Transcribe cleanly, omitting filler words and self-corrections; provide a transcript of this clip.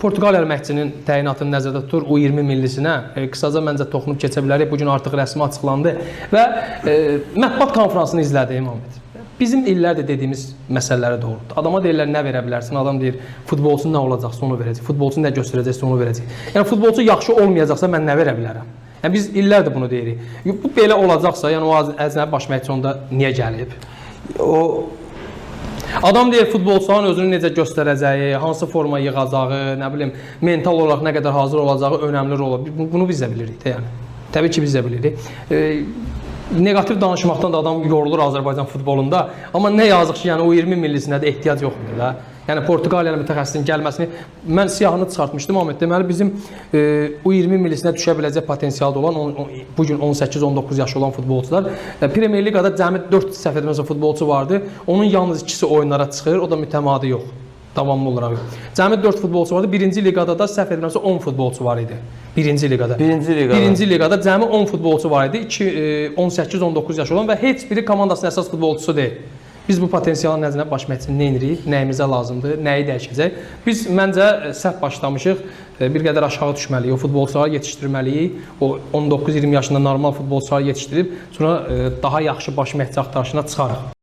Portuqaliyalı məşqçinin təyinatını nəzərdə tutur, U20 millisinə qısaca məncə toxunub keçə bilərik. Bu gün artıq rəsmi açıqlandı və mətbuat konfransını izlədim Ahmet. Bizim illərdə dediyimiz məsələlərə doğrudur. Adama deyirlər nə verə bilərsən, adam deyir futbolçu nə olacaqsa onu verəcək, futbolçu nə göstərəcəksə onu verəcək. Yəni futbolçu yaxşı olmayacaqsa mən nə verə bilərəm? Yəni biz illərdir bunu deyirik. Bu belə olacaqsa, yəni o əcnəbi baş məşqçi onda niyə gəlib? Adam deyir futbolçuların özünü necə göstərəcəyi, hansı forma yığacağı, nə bilim, mental olaraq nə qədər hazır olacağı önəmli rol olar. Bunu biz də bilirik də yəni. Təbii ki biz də bilirik. Negativ danışmaqdan da adam yorulur Azərbaycan futbolunda. Amma nə yazıq ki, yəni o 20 millisinə də ehtiyac yoxdur da. Yəni Portuqaliyalı mütəxəssisin gəlməsini mən siyahını çıxartmışdım Ahmet. Deməli bizim U20 millisinə düşə biləcək potensialda olan bu gün 18-19 yaşı olan futbolçular Premyer Liqada cəmi 4 səhv etmirəmsə futbolçu vardı. Onun yalnız ikisi oyunlara çıxır. O da mütəmadi yox. Davamlı olaraq. Cəmi 4 futbolçu vardı. Birinci liqada da səhv etmirəmsə 10 futbolçu var idi. Birinci liqada. Birinci liqada cəmi 10 futbolçu var idi. 18-19 yaş olan və heç biri komandasının əsas futbolçusu deyil. Biz bu potensialın nəzinə baş məşqçini nə edirik, nəyimizə lazımdır, nəyi dəyişəcək? Biz məncə səhv başlamışıq, bir qədər aşağı düşməliyik, o futbolçuları yetişdirməliyik. O 19-20 yaşında normal futbolçuları yetişdirib, sonra daha yaxşı baş məşqçi axtarışına çıxarıq.